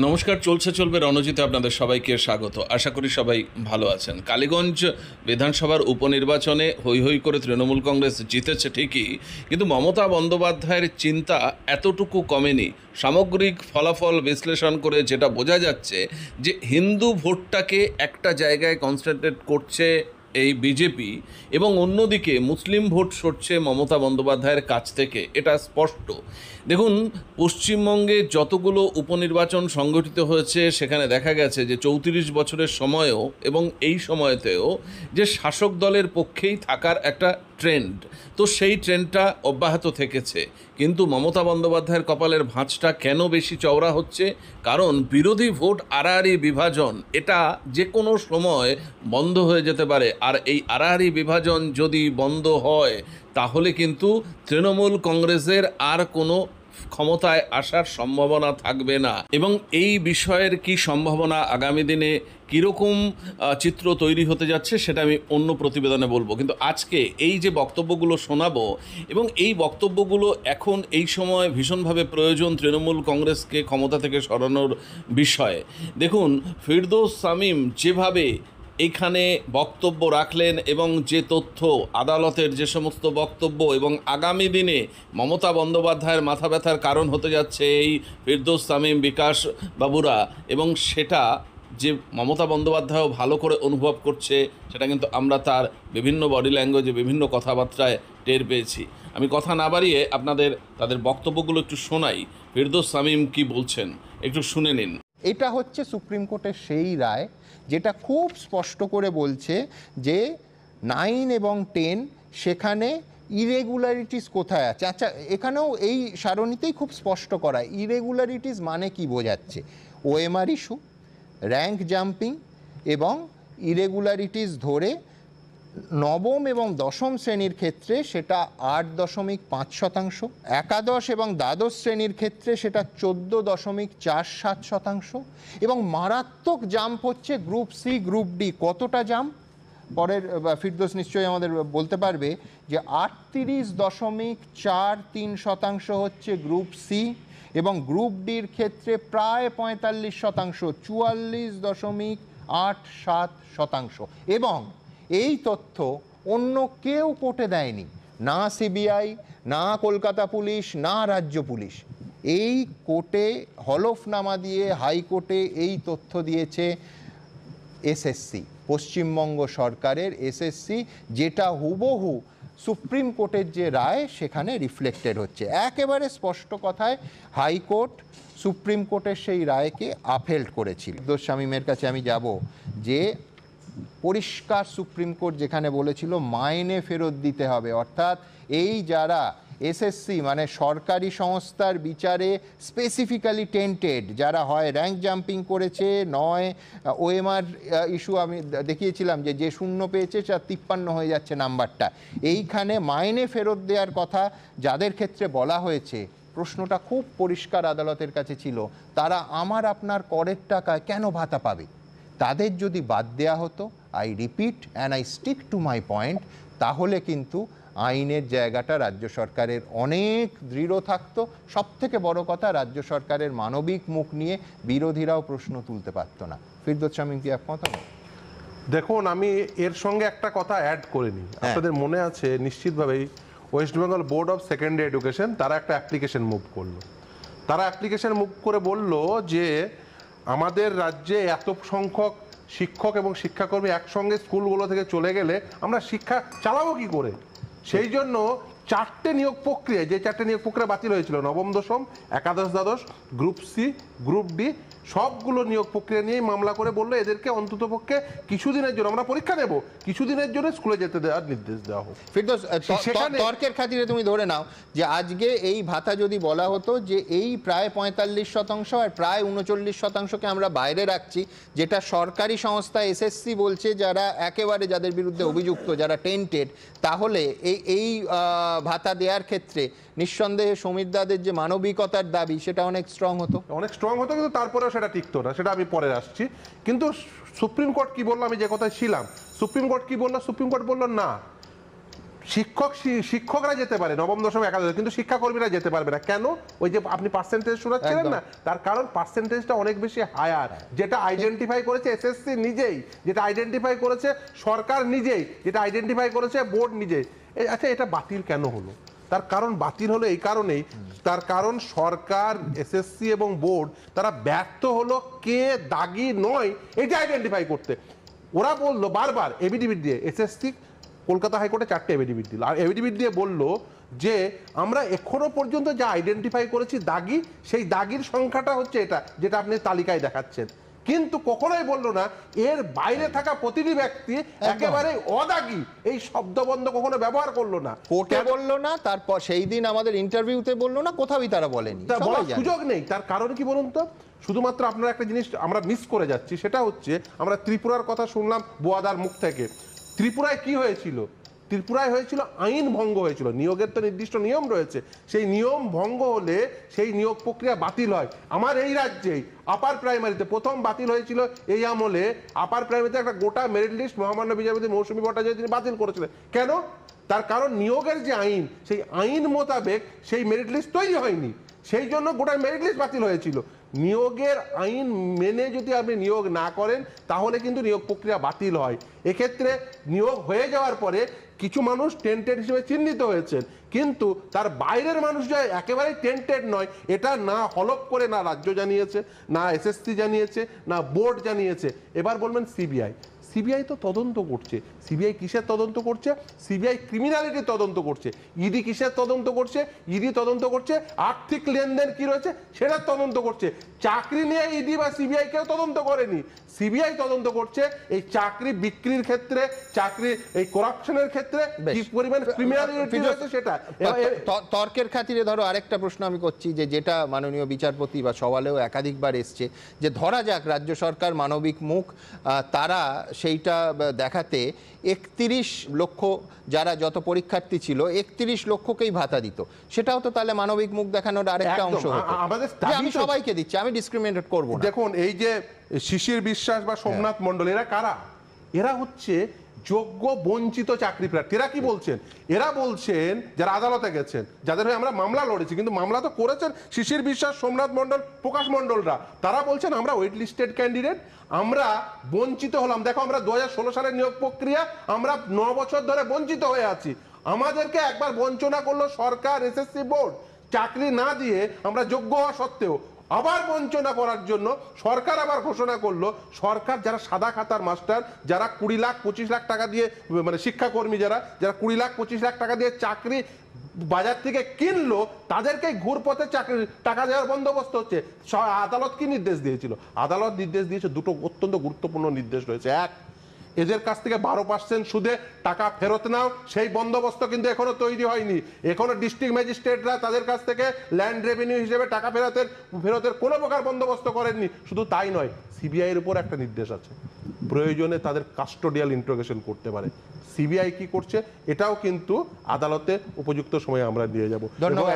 নমস্কার, চলবে রণজিতে আপনাদের সবাইকে স্বাগত। আশা করি সবাই ভালো আছেন। কালীগঞ্জ বিধানসভার উপনির্বাচনে হৈ হৈ করে তৃণমূল কংগ্রেস জিতেছে ঠিকই, কিন্তু মমতা বন্দ্যোপাধ্যায়ের চিন্তা এতটুকু কমেনি। সামগ্রিক ফলাফল বিশ্লেষণ করে যেটা বোঝা যাচ্ছে যে হিন্দু ভোটটাকে একটা জায়গায় কনসেন্ট্রেট করছে এই বিজেপি, এবং অন্যদিকে মুসলিম ভোট সরছে মমতা বন্দ্যোপাধ্যায়ের কাছ থেকে, এটা স্পষ্ট। দেখুন, পশ্চিমবঙ্গে যতগুলো উপনির্বাচন সংগঠিত হয়েছে সেখানে দেখা গেছে যে 34 বছরের সময়েও এবং এই সময়তেও যে শাসক দলের পক্ষেই থাকার একটা ট্রেন্ড, তো সেই ট্রেন্ডটা অব্যাহত থেকেছে। কিন্তু মমতা বন্দ্যোপাধ্যায়ের কপালের ভাঁজটা কেন বেশি চওড়া হচ্ছে? কারণ বিরোধী ভোট আড়াআড়ি বিভাজন, এটা যে কোনো সময় বন্ধ হয়ে যেতে পারে। আর এই আড়াআড়ি বিভাজন যদি বন্ধ হয় তাহলে কিন্তু তৃণমূল কংগ্রেসের আর কোনো ক্ষমতায় আসার সম্ভাবনা থাকবে না। এবং এই বিষয়ের কি সম্ভাবনা, আগামী দিনে কীরকম চিত্র তৈরি হতে যাচ্ছে, সেটা আমি অন্য প্রতিবেদনে বলবো। কিন্তু আজকে এই যে বক্তব্যগুলো শোনাবো, এবং এই বক্তব্যগুলো এখন এই সময় ভীষণভাবে প্রয়োজন তৃণমূল কংগ্রেসকে ক্ষমতা থেকে সরানোর বিষয়ে। দেখুন, ফিরদৌস শামীম যেভাবে এইখানে বক্তব্য রাখলেন এবং যে তথ্য, আদালতের যে সমস্ত বক্তব্য, এবং আগামী দিনে মমতা বন্দ্যোপাধ্যায়ের মাথা ব্যথার কারণ হতে যাচ্ছে এই ফিরদৌস শামীম, বিকাশ বাবুরা, এবং সেটা যে মমতা বন্দ্যোপাধ্যায়ও ভালো করে অনুভব করছে, সেটা কিন্তু আমরা তার বিভিন্ন বডি ল্যাঙ্গুয়েজে, বিভিন্ন কথাবার্তায় টের পেয়েছি। আমি কথা না বাড়িয়ে আপনাদের তাদের বক্তব্যগুলো একটু শোনাই। ফিরদৌস শামীম কি বলছেন একটু শুনে নিন। এটা হচ্ছে সুপ্রিম কোর্টের সেই রায় যেটা খুব স্পষ্ট করে বলছে যে 9 এবং 10 সেখানে ইরেগুলারিটিস কোথায় আছে। আচ্ছা, এখানেও এই সারণীতেই খুব স্পষ্ট করা ইরেগুলারিটিস মানে কি বোঝাচ্ছে। ওএমআর ইস্যু, র্যাঙ্ক জাম্পিং এবং ইরেগুলারিটিস ধরে নবম এবং দশম শ্রেণীর ক্ষেত্রে সেটা 8.5%, একাদশ এবং দ্বাদশ শ্রেণীর ক্ষেত্রে সেটা 14.47%, এবং মারাত্মক জাম্প হচ্ছে গ্রুপ সি, গ্রুপ ডি। কতটা জাম্প পরের ফিরদৌস নিশ্চয়ই আমাদের বলতে পারবে, যে 38.43% হচ্ছে গ্রুপ সি, এবং গ্রুপ ডির ক্ষেত্রে প্রায় 45%, 44.87%। এবং এই তথ্য অন্য কেউ কোর্টে দেয়নি, না সিবিআই, না কলকাতা পুলিশ, না রাজ্য পুলিশ। এই কোর্টে হলফনামা দিয়ে হাইকোর্টে এই তথ্য দিয়েছে এসএসসি, পশ্চিমবঙ্গ সরকারের এসএসসি, যেটা হুবহু সুপ্রিম কোর্টের যে রায় সেখানে রিফ্লেক্টেড হচ্ছে। একেবারে স্পষ্ট কথায় হাইকোর্ট সুপ্রিম কোর্টের সেই রায়কে আপহেল্ড করেছিল। ফিরদৌস শামীমের কাছে আমি যাব, যে পরিষ্কার সুপ্রিম কোর্ট যেখানে বলেছিল মাইনে ফেরত দিতে হবে, অর্থাৎ এই যারা এসএসসি মানে সরকারি সংস্থার বিচারে স্পেসিফিক্যালি টেন্টেড, যারা হয় র্যাঙ্ক জাম্পিং করেছে, নয় ওএমআর ইস্যু আমি দেখিয়েছিলাম যে শূন্য পেয়েছে, 53 হয়ে যাচ্ছে নাম্বারটা, এইখানে মাইনে ফেরত দেওয়ার কথা যাদের ক্ষেত্রে বলা হয়েছে, প্রশ্নটা খুব পরিষ্কার আদালতের কাছে ছিল, তারা আমার আপনার করের টাকায় কেন ভাতা পাবে? তাদের যদি বাদ দেওয়া হতো, I repeat and I stick to my point, তাহলে কিন্তু আইনের জায়গাটা রাজ্য সরকারের অনেক দৃঢ় থাকতো। সবথেকে বড় কথা, রাজ্য সরকারের মানবিক মুখ নিয়ে বিরোধীরাও প্রশ্ন তুলতে পারতো না। ফিরদৌস শামীম কি একমত? দেখুন, আমি এর সঙ্গে একটা কথা অ্যাড করে নিই। আপনাদের মনে আছে নিশ্চিতভাবেই West Bengal board of secondary education তারা একটা অ্যাপ্লিকেশন মুভ করলো। তারা অ্যাপ্লিকেশন মুভ করে বলল যে আমাদের রাজ্যে এত সংখ্যক শিক্ষক এবং শিক্ষাকর্মী একসঙ্গে স্কুলগুলো থেকে চলে গেলে আমরা শিক্ষা চালাবো কি করে? সেই জন্য 4টে নিয়োগ প্রক্রিয়া, যে 4টে নিয়োগ প্রক্রিয়া বাতিল হয়েছিল, নবম দশম, একাদশ দ্বাদশ, গ্রুপ সি, গ্রুপ ডি, সবগুলো নিয়োগ প্রক্রিয়া নিয়েই মামলা করে বললো এদেরকে অন্ততপক্ষে কিছুদিনের জন্য, আমরা পরীক্ষা নেব, কিছুদিনের জন্য স্কুলে যেতে দেওয়ার নির্দেশ দেওয়া হোক। ফিরদৌস, তর্কের খাতিরে তুমি ধরে নাও যে আজকে এই ভাতা যদি বলা হতো যে এই প্রায় 45% আর প্রায় 39%কে আমরা বাইরে রাখছি, যেটা সরকারি সংস্থা এসএসসি বলছে, যারা একেবারে যাদের বিরুদ্ধে অভিযুক্ত, যারা টেন্টেড, তাহলে এই ভাতা দেওয়ার ক্ষেত্রে নিঃসন্দেহে সমীরদাদের যে মানবিকতার দাবি সেটা অনেক স্ট্রং হতো, কিন্তু তারপরেও সেটা টিকতো না, সেটা আমি পরে আসছি। কিন্তু সুপ্রিম কোর্ট কি বললো, আমি যে কথায় ছিলাম, সুপ্রিম কোর্ট কি বললো? সুপ্রিম কোর্ট বললো না, শিক্ষকরা যেতে পারে নবম দশম একাদশ, কিন্তু শিক্ষাকর্মীরা যেতে পারবে না। কেন? ওই যে আপনি পার্সেন্টেজ শোনাচ্ছিলেন না, তার কারণ পার্সেন্টেজটা অনেক বেশি হায়ার, যেটা আইডেন্টিফাই করেছে এসএসসি নিজেই, যেটা আইডেন্টিফাই করেছে সরকার নিজেই, যেটা আইডেন্টিফাই করেছে বোর্ড নিজেই। আচ্ছা, এটা বাতিল কেন হলো? তার কারণ বাতিল হলো এই কারণেই, তার কারণ সরকার, এসএসসি এবং বোর্ড তারা ব্যর্থ হলো কে দাগি নয় এটা আইডেন্টিফাই করতে। ওরা বললো বারবার এভিডেভিট দিয়ে, এসএসসি কলকাতা হাইকোর্টে 4টে এভিডেভিট দিল, আর এভিডেভিট দিয়ে বললো যে আমরা এখনো পর্যন্ত যা আইডেন্টিফাই করেছি দাগি, সেই দাগির সংখ্যাটা হচ্ছে এটা, যেটা আপনি তালিকায় দেখাচ্ছেন। কিন্তু কখনোই বললো না এর বাইরে থাকা প্রতিটি ব্যক্তি একেবারে অদাগী, এই শব্দবন্ধ কখনো ব্যবহার করলো না, কোর্টে বললো না, তারপর সেই দিন আমাদের ইন্টারভিউতে বললো না, কোথাওই তারা বলেনি, বলার সুযোগ নেই। তার কারণ কি বলুন তো? শুধুমাত্র আপনারা একটা জিনিস আমরা মিস করে যাচ্ছি, সেটা হচ্ছে আমরা ত্রিপুরার কথা শুনলাম বোয়াদার মুখ থেকে। ত্রিপুরায় কি হয়েছিল? ত্রিপুরায় হয়েছিল আইন ভঙ্গ হয়েছিল। নিয়োগের তো নির্দিষ্ট নিয়ম রয়েছে, সেই নিয়ম ভঙ্গ হলে সেই নিয়োগ প্রক্রিয়া বাতিল হয়। আমার এই রাজ্যেই আপার প্রাইমারিতে প্রথম বাতিল হয়েছিল এই আমলে। আপার প্রাইমারিতে একটা গোটা মেরিট লিস্ট মহামান্য বিচারপতি মৌসুমী ভট্টাচার্য তিনি বাতিল করেছিলেন। কেন? তার কারণ নিয়োগের যে আইন, সেই আইন মোতাবেক সেই মেরিট লিস্ট তৈরি হয়নি, সেই জন্য গোটা মেরিট লিস্ট বাতিল হয়েছিল। নিয়োগের আইন মেনে যদি আপনি নিয়োগ না করেন তাহলে কিন্তু নিয়োগ প্রক্রিয়া বাতিল হয়। এক্ষেত্রে নিয়োগ হয়ে যাওয়ার পরে কিছু মানুষ টেন্টেড হিসেবে চিহ্নিত হয়েছেন, কিন্তু তার বাইরের মানুষ যে একেবারেই টেন্টেড নয়, এটা না হলফ করে না রাজ্য জানিয়েছে, না এসএসসি জানিয়েছে, না বোর্ড জানিয়েছে। এবার বলবেন সিবিআই, সিবিআই তো তদন্ত করছে। সিবিআই কিসের তদন্ত করছে? সিবিআই ক্রিমিনালিটি তদন্ত করছে। ইডি কিসের তদন্ত করছে? ইডি তদন্ত করছে আর্থিক লেনদেন কি রয়েছে সেটার তদন্ত করছে। চাকরি নিয়ে ইডি বা সিবিআই কেউ তদন্ত করেনি, সিবিআই তদন্ত করছে এই চাকরি বিক্রির ক্ষেত্রে, চাকরি এই করাপশনের ক্ষেত্রে কি পরিমাণ ক্রিমিনালিটি রয়েছে সেটা। তর্কের খাতিরে ধরো আরেকটা প্রশ্ন আমি করছি, যে যেটা মাননীয় বিচারপতি বা সওয়ালেও একাধিকবার এসছে, যে ধরা যাক রাজ্য সরকার মানবিক মুখ তারা সেইটা দেখাতে 31 লক্ষ যারা যত পরীক্ষার্থী ছিল 31 লক্ষকেই ভাতা দিত, সেটাও তো তাহলে মানবিক মুখ দেখানোর আরেকটা অংশ হতো। আমি সবাইকে দিচ্ছি, আমি ডিসক্রিমিনেট করব না। দেখুন এই যে শিশির বিশ্বাস বা সোমনাথ মণ্ডল, এরা কারা? এরা হচ্ছে যোগ্য বঞ্চিত চাকরি প্রার্থী। এরা কি বলছেন? এরা বলছেন যারা আদালতে গেছেন, যাদের হয়ে আমরা মামলা লড়েছি, কিন্তু মামলা তো করেছেন শিশির বিশ্বাস, সোমনাথ মণ্ডল, প্রকাশ মণ্ডলরা, তারা বলছেন আমরা ওয়েট লিস্টেড ক্যান্ডিডেট, আমরা বঞ্চিত হলাম। দেখো আমরা 2016 সালের নিয়োগ প্রক্রিয়া, আমরা 9 বছর ধরে বঞ্চিত হয়ে আছি। আমাদেরকে একবার বঞ্চনা করলো সরকার, এসএসসি বোর্ড, চাকরি না দিয়ে আমরা যোগ্য হওয়া সত্ত্বেও আবার বঞ্চনা করার জন্য সরকার আবার ঘোষণা করলো, সরকার যারা সাদা খাতার মাস্টার, যারা 20 লাখ 25 লাখ টাকা দিয়ে, মানে শিক্ষাকর্মী যারা 20 লাখ 25 লাখ টাকা দিয়ে চাকরি বাজার থেকে কিনলো, তাদেরকে ঘুরপথে চাকরি টাকা দেওয়ার বন্দোবস্ত হচ্ছে। আদালত কি নির্দেশ দিয়েছিল? আদালত নির্দেশ দিয়েছে দুটো অত্যন্ত গুরুত্বপূর্ণ নির্দেশ রয়েছে। এক, এদের কাছ থেকে 12% সুদে টাকা ফেরত নাও, সেই বন্দোবস্ত কিন্তু এখনো তৈরি হয়নি। এখনো ডিস্ট্রিক্ট ম্যাজিস্ট্রেটরা তাদের কাছ থেকে ল্যান্ড রেভিনিউ হিসেবে টাকা ফেরতের কোনো প্রকার বন্দোবস্ত করেননি। শুধু তাই নয়, সিবিআই এর উপর একটা নির্দেশ আছে, প্রয়োজনে তাদের কাস্টোডিয়াল ইন্টারোগেশন করতে পারে। সিবিআই কি করছে এটাও কিন্তু আদালতে উপযুক্ত সময়ে আমরা নিয়ে যাব। ধন্যবাদ।